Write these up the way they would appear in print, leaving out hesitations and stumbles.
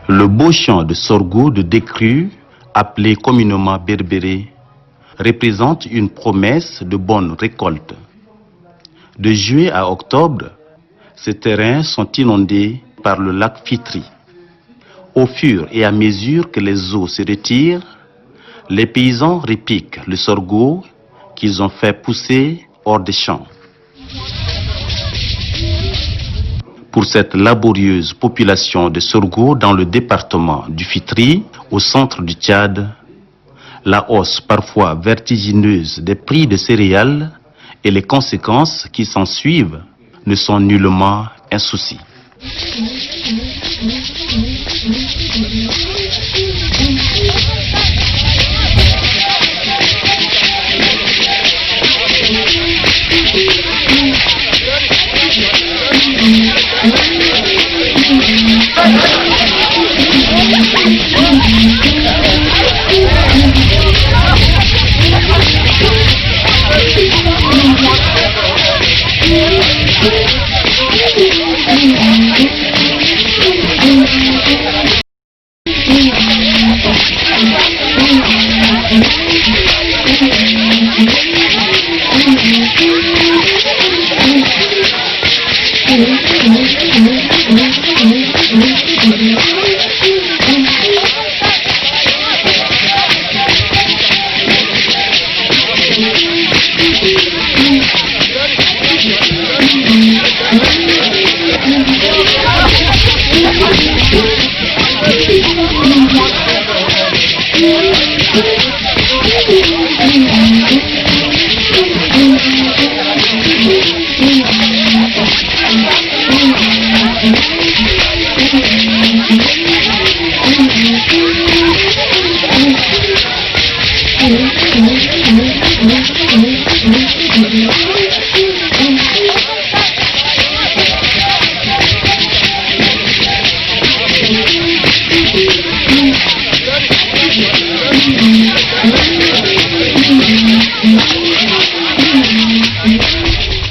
Le beau champ de sorgho de décrue, appelé communément berbéré, représente une promesse de bonne récolte. De juillet à octobre, ces terrains sont inondés par le lac Fitri. Au fur et à mesure que les eaux se retirent, les paysans repiquent le sorgho qu'ils ont fait pousser hors des champs. Pour cette laborieuse population de sorgho dans le département du Fitri, au centre du Tchad, la hausse parfois vertigineuse des prix de céréales et les conséquences qui s'en suivent ne sont nullement un souci.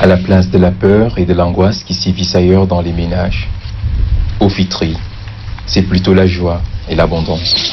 À la place de la peur et de l'angoisse qui sévissent ailleurs dans les ménages, au Fitri, c'est plutôt la joie et l'abondance.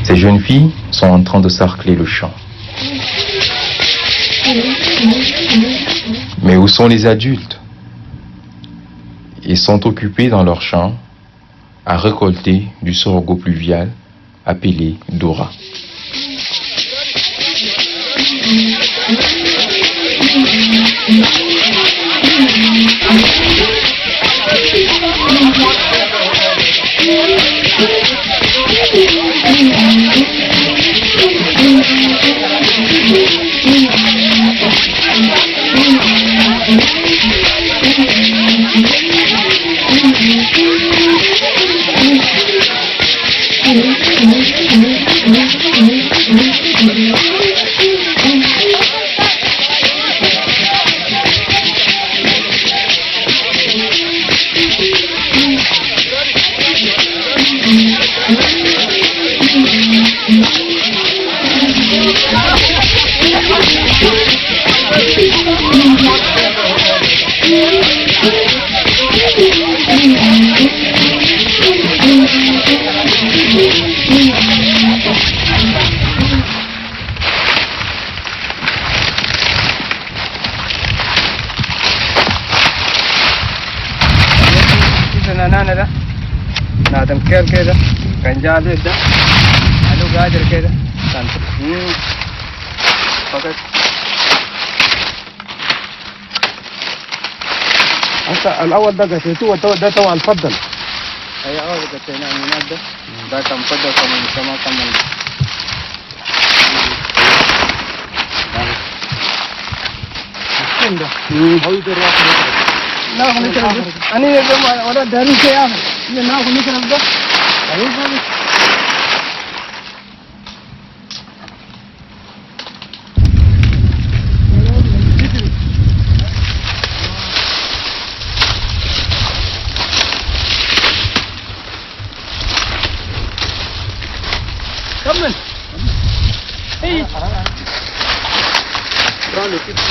Ces jeunes filles sont en train de sarcler le champ. Mais où sont les adultes? Ils sont occupés dans leur champ à récolter du sorgho pluvial appelé Dora. أنا ده نادم كيل كده كان جالي ده ألو قادر كده كان فقط أنت الأول ده قتيته وده تو الفضل. أي أول قتينا من ده كان فضل كمان سما كمان مسكين ده هو يقدر ياخذ ناخذ نكرم أنا ولا داري شيء آخر ناخذ نكرم ده أيوة كمل اي رالي كده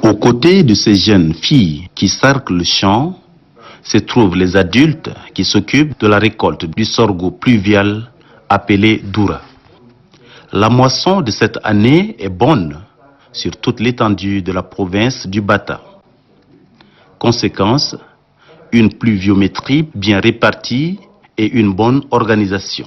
Aux côtés de ces jeunes filles qui cerclent le champ, se trouvent les adultes qui s'occupent de la récolte du sorgho pluvial appelé Doura. La moisson de cette année est bonne sur toute l'étendue de la province du Bata. Conséquence, une pluviométrie bien répartie et une bonne organisation.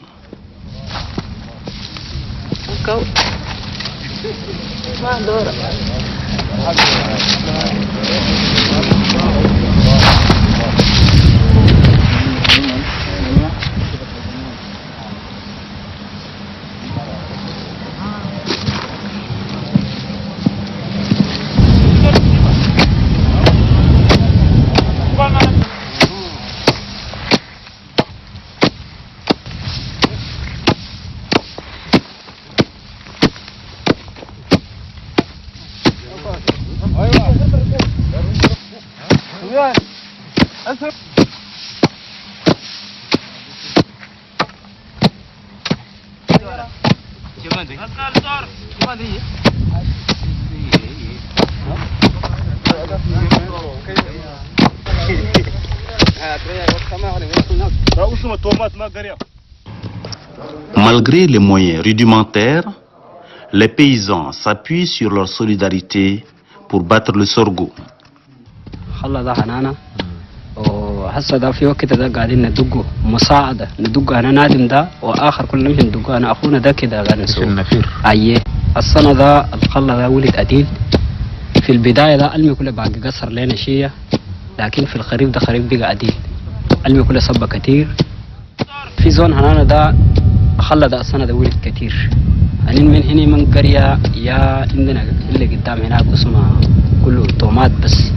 Malgré les moyens rudimentaires, les paysans s'appuient sur leur solidarité pour battre le sorgho. وهسه ده في وقت ده قاعدين ندقه مساعدة ندقه أنا نادم ده وآخر كل نمشي ندقه أنا أخونا ده كده قاعد نسوي النفير أيه السنة ده الخلا ده ولد أديل في البداية ده علمي كله باقي قصر لنا شيء لكن في الخريف ده خريف بقى أديل علمي كله صبة كتير في زون هنا ده خلا ده السنة ده ولد كتير أنا من هنا من قرية يا عندنا اللي قدام هناك اسمه كله تومات بس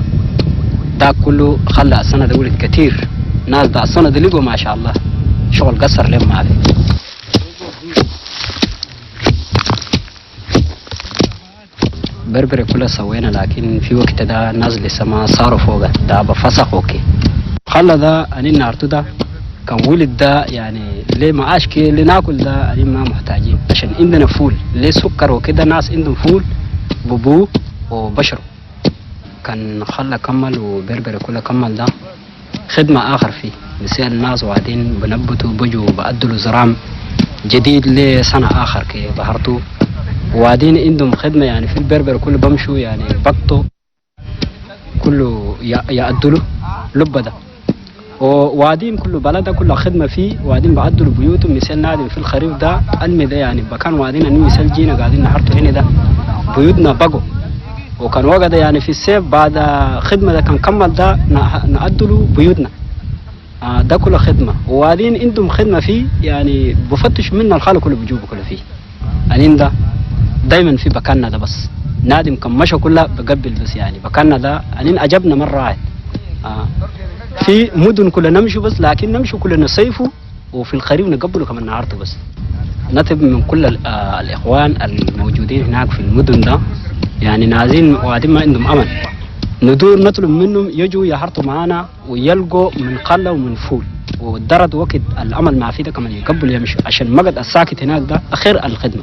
ده كله خلى السنة ده ولد كتير ناس ده السنة ده لقوا ما شاء الله شغل قصر لهم ما في بربرة كلها سوينا لكن في وقت ده الناس لسه ما صاروا فوقه ده بفسخ اوكي خلى ده أني نارتو ده كان ولد ده يعني ليه معاش كي اللي ناكل ده أني ما محتاجين عشان عندنا فول ليه سكر وكده ناس عندهم فول ببو وبشروا كان خلى كمل وبربرة كلها كمل ده خدمة آخر فيه بسأل الناس وبعدين بنبتوا بجوا بأدلوا زرام جديد لسنة آخر كي بهرتوا وبعدين عندهم خدمة يعني في البربرة كله بمشوا يعني بطوا كله يأدلوا لبة ده وبعدين كله بلده كله خدمة فيه وبعدين بعدلوا بيوتهم مثال نادم في الخريف ده المي ده يعني بكان وبعدين أني مثال جينا قاعدين نحرتوا هنا ده بيوتنا بقوا وكان وقت يعني في السيف بعد خدمة ده كان كمل ده نأدلوا بيوتنا ده كله خدمة وبعدين عندهم خدمة فيه يعني بفتش منا الخالق كله بيجوبوا كله فيه يعني ده دايما في بكاننا ده بس نادم كان مشى كله بقبل بس يعني بكاننا ده يعني عجبنا مرة واحد في مدن كلنا نمشي بس لكن نمشي كلنا صيفه وفي الخريف نقبله كمان نهارته بس نتب من كل الإخوان الموجودين هناك في المدن ده يعني نازين وقاعدين ما عندهم أمل ندور نطلب منهم يجوا يحرطوا معانا ويلقوا من قلة ومن فول والدرد وقت الأمل ما فيه ده كمان يقبلوا يمشوا عشان مقعد الساكت هناك ده أخير الخدمة.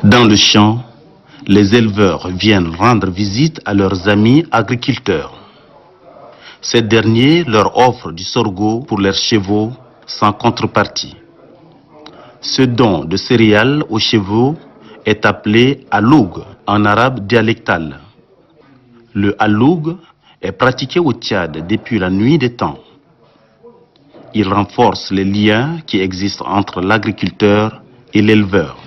Dans le champ, les éleveurs viennent rendre visite à leurs amis agriculteurs. Ces derniers leur offrent du sorgho pour leurs chevaux sans contrepartie. Ce don de céréales aux chevaux est appelé aloug en arabe dialectal. Le aloug est pratiqué au Tchad depuis la nuit des temps. Il renforce les liens qui existent entre l'agriculteur et l'éleveur.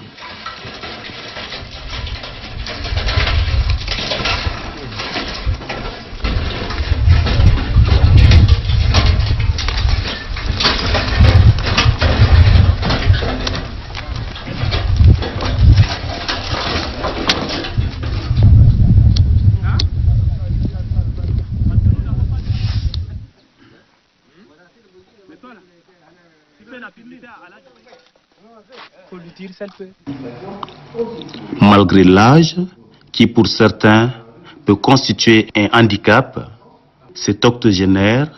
Malgré l'âge, qui pour certains peut constituer un handicap, cet octogénaire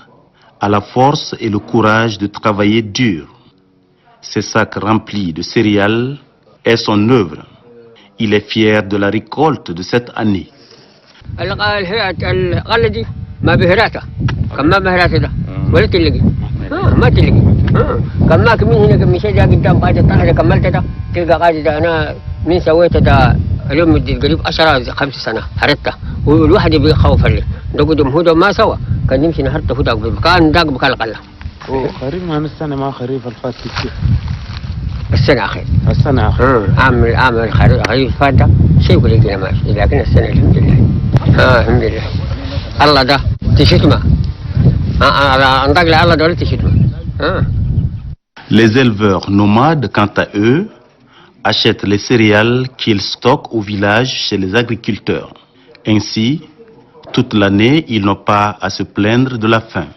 a la force et le courage de travailler dur. Ses sacs remplis de céréales est son œuvre. Il est fier de la récolte de cette année. ما تلقي كان ماك من هنا كم شيء جا قدام قاعدة طاهرة كملتها تلقى قاعدة أنا من سويتها اليوم مدي قريب 5 سنة هرتها والواحد يبي يخوف لي نقدم هدى ما سوى كان يمشي نهرت هدى بمكان داق بكال قلة وخريف ما السنة ما خريف الفات كتير السنة أخير السنة أخير عامل خريف الفات ده شيء يقول لي ماشي لكن السنة الحمد لله الحمد لله الله ده تشتمه Les éleveurs nomades, quant à eux, achètent les céréales qu'ils stockent au village chez les agriculteurs. Ainsi, toute l'année, ils n'ont pas à se plaindre de la faim.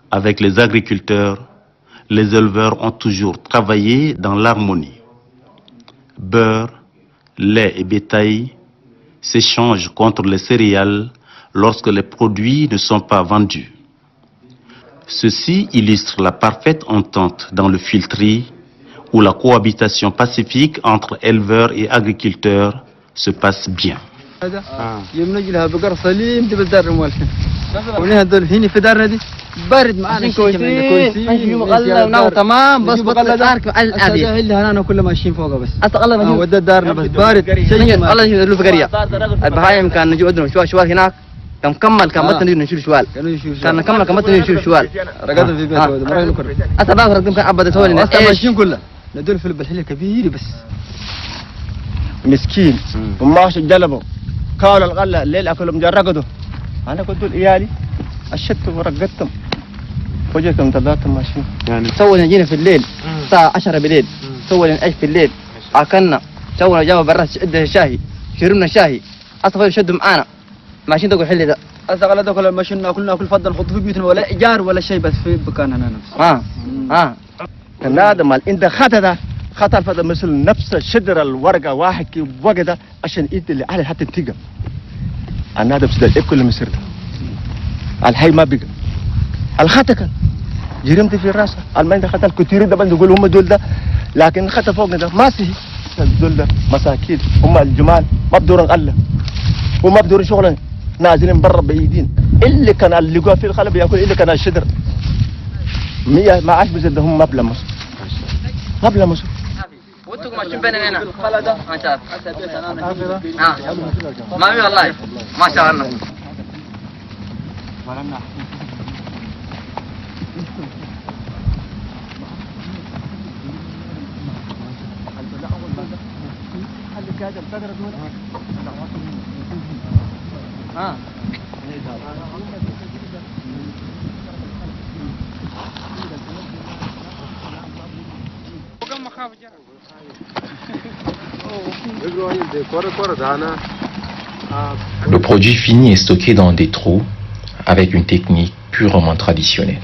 Avec les agriculteurs, les éleveurs ont toujours travaillé dans l'harmonie. Beurre, lait et bétail s'échangent contre les céréales lorsque les produits ne sont pas vendus. Ceci illustre la parfaite entente dans le filtri où la cohabitation pacifique entre éleveurs et agriculteurs se passe bien. بارد معانا كويسين مغلى تمام بس بطل عارف الابي اللي هنا كل ماشيين فوقه بس اتقلب ودى دارنا بس بارد شيء الله يشيل في قريه البهايم كان نجي عندنا شوال هناك كم كمل كم بطل نشيل شوال كان نكمل كم بطل نشيل شوال رقدنا في بيت مرة كره اتبع رقدنا كان ابدا تولي الناس ماشيين كله ندور في البحيره كبير بس مسكين وماش جلبوا كانوا الغله الليل اكلهم جرقدوا انا قلت لعيالي أشدت ورقدتهم فوجئتهم 3 ماشيين يعني سوينا جينا في الليل الساعة 10 بالليل سوينا ايش في الليل اكلنا سوينا جابوا برا عده شاهي شربنا شاهي اصلا شدوا معانا ماشيين تقول حلي ده اصلا ده كل ماشيين ناكلنا كل فضل نحط في بيوتنا ولا ايجار ولا شيء بس في مكاننا نفسه كان هذا مال انت خطا خطا الفضل مثل نفس شجر الورقه واحد كي وقده عشان ايد اللي على حتى تيجا انا هذا بسدل كل مسيرته الحي ما بقى الخطا كان جرمت في راسه المانيا ده قتل كتير ده بند يقول هم دول ده لكن خدت فوقنا ده ما سهي دول ده مساكين هم الجمال ما بدورن غله وما بدورن شغلا نازلين برا بايدين اللي كان اللي جوا في الخلب ياكل اللي كان الشدر 100 ما عاش بزدهم مبلغ مصر وانتم ماشيين بيننا هنا ما شاء الله ما في والله ما شاء الله Le produit fini est stocké dans des trous avec une technique purement traditionnelle.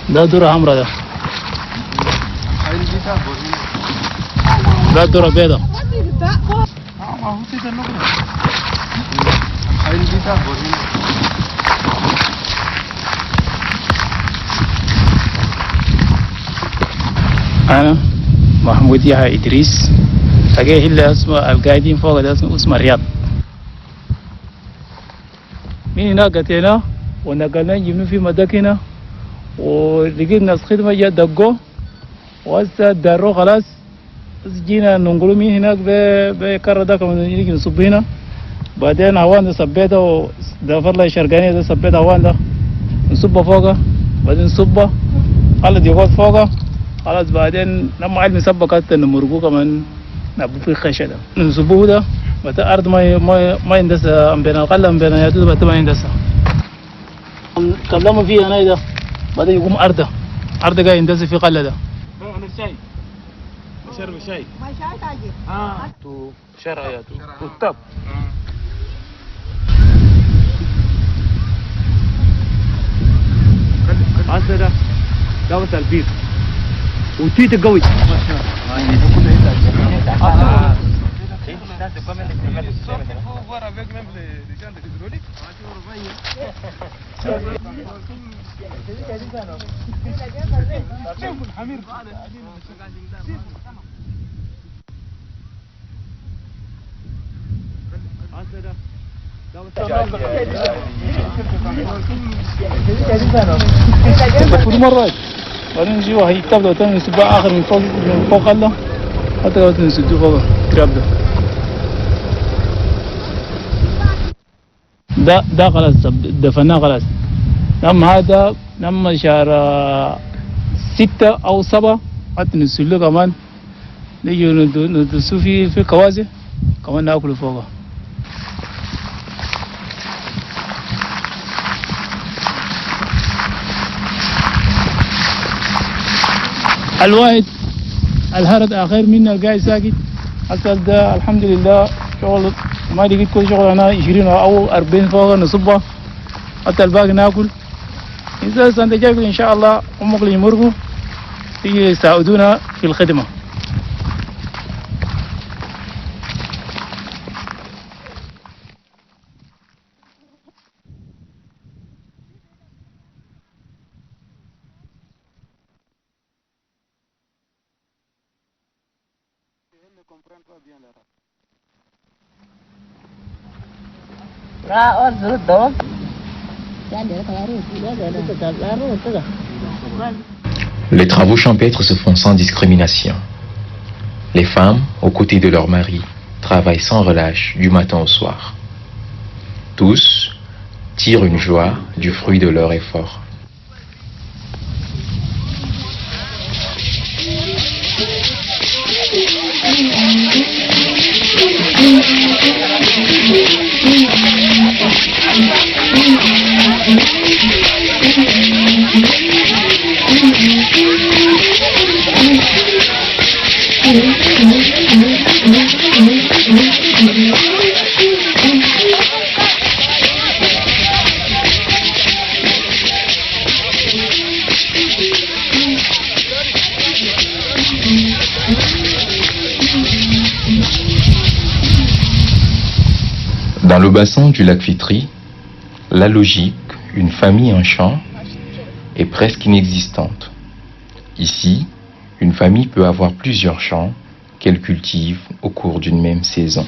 ده ذرة حمراء ده ذرة بيضاء أنا محمود يحيى إدريس حقيقة اللي اسمه القاعدين فوق ده اسمه الرياض من هناك أتينا ونقلنا جبنا في مدكنا ولقيت ناس خدمة جا دقوا وهسه داروا خلاص جينا ننقلوا من هناك بكرة ده كمان نيجي نصب هنا بعدين هوان ده صبيتها ودافر لي شرقانية ده صبيتها هوان ده نصبها فوقها بعدين نصبها خلص يقعد فوقها خلاص بعدين لما علم سبقت نمرقوه كمان نبو في خشة ده نصبوه ده بعدين أرض ما يندس بين القلة بين يدود بعدين ما يندس كلامه فيه أنا ده بعدين يقوم أرضه قاعد يندس في قلة ده أنا الشاي شرب شاي ما شاي تاجر تو شرع يا تو طب هذا ده دعوة البيض وتيت قوي كل مرة بعدين نجي واحد يكتب له تاني يسبع آخر من فوق الله حتى لو تنسدوا فوق الكتاب ده خلاص دفناه خلاص لما هذا لما شهر 6 أو 7 حتى نسلو كمان نيجي ندسو في كوازي كمان ناكل فوقه الواحد الهرد آخر منا القاعد ساكت حتى ده الحمد لله شغل ما لقيت كل شغل أنا 20 أو 40 فوق نصبها حتى الباقي ناكل إذا سنت جاي إن شاء الله أمك اللي يمرقوا يجي يساعدونا في الخدمة. Les travaux champêtres se font sans discrimination. Les femmes, aux côtés de leurs maris, travaillent sans relâche du matin au soir. Tous tirent une joie du fruit de leur effort. Dans le bassin du lac Fitri, la logique, une famille en champ, est presque inexistante. Ici, une famille peut avoir plusieurs champs qu'elle cultive au cours d'une même saison.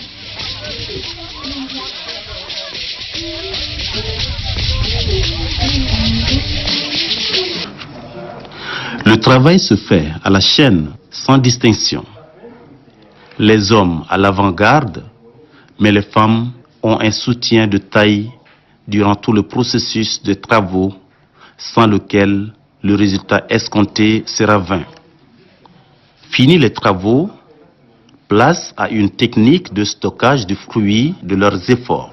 Le travail se fait à la chaîne sans distinction. Les hommes à l'avant-garde, mais les femmes ont un soutien de taille durant tout le processus de travaux, sans lequel le résultat escompté sera vain. Fini les travaux, place à une technique de stockage du fruit de leurs efforts.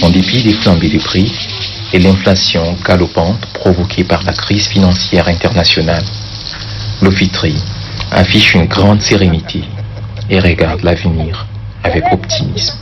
En dépit des flambées des prix et l'inflation galopante provoquée par la crise financière internationale, le Fitri affiche une grande sérénité et regarde l'avenir avec optimisme.